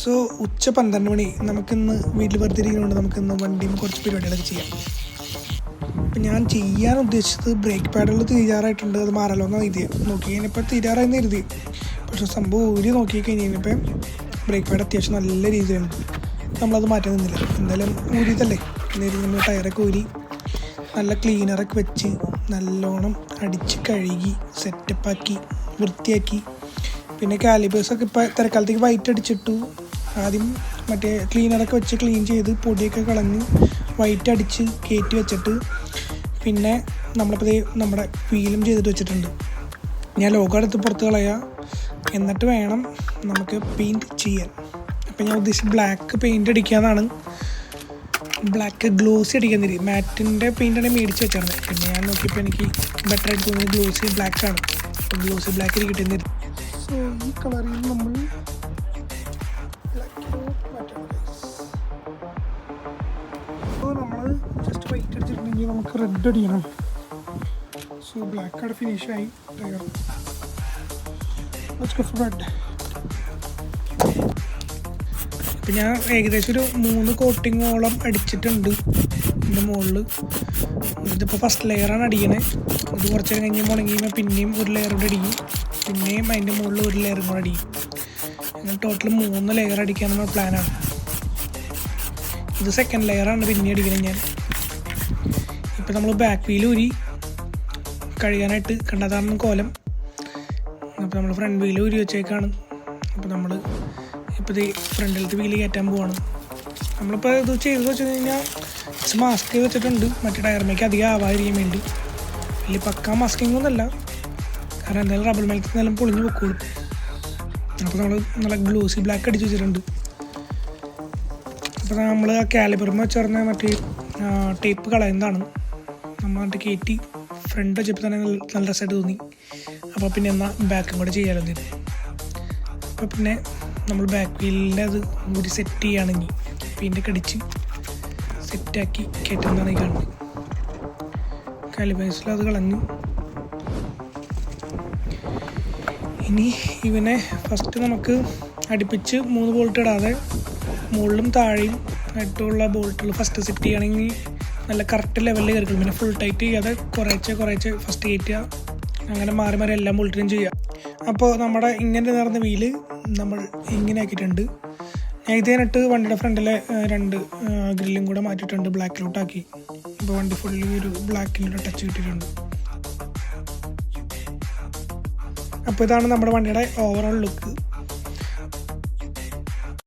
So ഉച്ച 12 മണി നമുക്കിന്ന് വീട്ടിൽ വെറുതെ ഇരിക്കുന്നുണ്ട്. നമുക്കിന്ന് വണ്ടിയിൽ കുറച്ച് പരിപാടികളൊക്കെ ചെയ്യാം. അപ്പം ഞാൻ ചെയ്യാൻ ഉദ്ദേശിച്ചത് ബ്രേക്ക് പാഡുകൾ തീരാറായിട്ടുണ്ട്, അത് മാറല്ലോ എന്നാണ് എഴുതിയത്. നോക്കി കഴിഞ്ഞപ്പോൾ തീരാറായെന്ന് എഴുതി. പക്ഷേ സംഭവം ഊരി നോക്കി കഴിഞ്ഞപ്പോൾ ബ്രേക്ക് പാഡ് അത്യാവശ്യം നല്ല രീതിയിലുണ്ട്. നമ്മളത് മാറ്റാൻ നിന്നില്ല. എന്തായാലും ഊരിയതല്ലേ എന്നാലും നമ്മൾ ടയറൊക്കെ ഊരി നല്ല ക്ലീനറൊക്കെ വെച്ച് നല്ലോണം അടിച്ച് കഴുകി സെറ്റപ്പാക്കി വൃത്തിയാക്കി. പിന്നെ കാലിബേഴ്സൊക്കെ ഇപ്പോൾ തൽക്കാലത്തേക്ക് വൈറ്റ് അടിച്ചിട്ടു. ആദ്യം മറ്റേ ക്ലീനറൊക്കെ വെച്ച് ക്ലീൻ ചെയ്ത് പൊടിയൊക്കെ കളഞ്ഞ് വൈറ്റ് അടിച്ച് കയറ്റി വെച്ചിട്ട് പിന്നെ നമ്മളിപ്പോൾ നമ്മുടെ വീലും ചെയ്തിട്ട് വെച്ചിട്ടുണ്ട്. ഞാൻ ലോഗോ എടുത്ത് പുറത്ത് കളയുക, എന്നിട്ട് വേണം നമുക്ക് പെയിൻറ്റ് ചെയ്യാൻ. അപ്പോൾ ഞാൻ ഉദ്ദേശിച്ച് ബ്ലാക്ക് പെയിൻറ്റ് അടിക്കാമെന്നാണ്. ബ്ലാക്ക് ഗ്ലോസി അടിക്കാൻ തരും. മാറ്റിൻ്റെ പെയിൻ്റാണ് മേടിച്ച് വെച്ചാണ്. പിന്നെ ഞാൻ നോക്കിയപ്പോൾ എനിക്ക് ബെറ്റർ ആയിട്ട് തോന്നുന്നത് ഗ്ലോസി ബ്ലാക്കാണ്. അപ്പോൾ ഗ്ലോസി ബ്ലാക്ക് എനിക്ക് കിട്ടുന്ന തരും. സോ ഈ കളറിൽ നമ്മൾ നമ്മൾ ജസ്റ്റ് വൈറ്റ് അടിച്ചിട്ടുണ്ടെങ്കിൽ നമുക്ക് റെഡ് അടിക്കണം. സോ ബ്ലാക്ക് അവിടെ ഫിനിഷായി ടയർ. റെഡ്. ഇപ്പം ഞാൻ ഏകദേശം ഒരു 3 കോട്ടിങ്ങോളം അടിച്ചിട്ടുണ്ട് ഇതിൻ്റെ മുകളിൽ. ഇതിപ്പോൾ ഫസ്റ്റ് ലെയറാണ് അടിക്കണേ. ഇത് കുറച്ച് നേരം കഴിഞ്ഞ് മുടങ്ങിയുമ്പോൾ പിന്നെയും ഒരു ലെയർ കൂടെ അടിക്കും. പിന്നെയും അതിൻ്റെ മുകളിൽ ഒരു ലെയറും കൂടെ അടിക്കും. അങ്ങനെ ടോട്ടൽ 3 ലെയർ അടിക്കാനുള്ള പ്ലാനാണ്. ഇത് സെക്കൻഡ് ലെയറാണ് പിന്നെ അടിക്കണത് ഞാൻ. ഇപ്പം നമ്മൾ ബാക്ക് വീൽ ഊരി കഴുകാനായിട്ട് കണ്ടതാണ് കോലം. അപ്പോൾ നമ്മൾ ഫ്രണ്ട് വീൽ ഊരി വെച്ചേക്കാണ്. അപ്പോൾ നമ്മൾ ഇപ്പോൾ ഈ ഫ്രണ്ടിലത്തെ വീല് കയറ്റാൻ പോവാണ്. നമ്മളിപ്പോൾ ഇത് ചെയ്തെന്ന് വെച്ച് കഴിഞ്ഞാൽ മാസ്ക് വെച്ചിട്ടുണ്ട് മറ്റേ ടയറിലേക്ക് അധികം ആവാതിരിക്കാൻ വേണ്ടി. വലിയ പക്കാ മാസ്കിങ് ഒന്നുമല്ല, കാരണം എന്തായാലും റബ്ബർ മേലത്ത് നിന്നെല്ലാം പൊളിഞ്ഞ് വെക്കോളും. അപ്പോൾ നമ്മൾ നല്ല ഗ്ലോസി ബ്ലാക്ക് അടിച്ച് വെച്ചിട്ടുണ്ട്. അപ്പോൾ നമ്മൾ ആ കാലിബർമ വെച്ചിരുന്ന മറ്റേ ടേപ്പ് കളയുന്നതാണ്. നമ്മൾ മറ്റേ കയറ്റി ഫ്രണ്ട് വെച്ചപ്പോൾ തന്നെ നല്ല രസമായിട്ട് തോന്നി. അപ്പോൾ പിന്നെ എന്നാൽ ബാക്കും കൂടെ ചെയ്യാമല്ലോ തരും. അപ്പോൾ പിന്നെ നമ്മൾ ബാക്ക് വീലിൻ്റെ അത് കൂടി സെറ്റ് ചെയ്യുകയാണെങ്കിൽ പിന്നെ കടിച്ച് സെറ്റാക്കി കയറ്റുന്നതാണ് ഈ കാണുന്നത്. കാലിബേഴ്സിൽ അത് കളഞ്ഞു. ഇനി ഇവനെ ഫസ്റ്റ് നമുക്ക് അടുപ്പിച്ച് 3 ബോൾട്ട് ഇടാതെ മുകളിലും താഴെയും ആയിട്ടുള്ള ബോൾട്ടുകൾ ഫസ്റ്റ് സെറ്റ് ചെയ്യുകയാണെങ്കിൽ നല്ല കറക്റ്റ് ലെവലിൽ കയറിക്കും. പിന്നെ ഫുൾ ടൈറ്റ് ചെയ്യാതെ കുറേശ്ശെ ഫസ്റ്റ് കയറ്റുക. അങ്ങനെ മാറി മാറി എല്ലാ ബോൾട്ടിനും ചെയ്യുക. അപ്പോൾ നമ്മുടെ ഇങ്ങനെ നിറഞ്ഞ വീല് നമ്മൾ ഇങ്ങനെ ആക്കിയിട്ടുണ്ട്. ഞാൻ ഇത് കഴിഞ്ഞിട്ട് വണ്ടിയുടെ ഫ്രണ്ടിലെ 2 ഗ്രില്ലും കൂടെ മാറ്റിയിട്ടുണ്ട്, ബ്ലാക്കിലോട്ടാക്കി. ഇപ്പോൾ വണ്ടി ഫുള്ളി ഒരു ബ്ലാക്കിലൊരു ടച്ച് കിട്ടിയിട്ടുണ്ട്. അപ്പോൾ ഇതാണ് നമ്മുടെ വണ്ടിയുടെ ഓവറോൾ ലുക്ക്.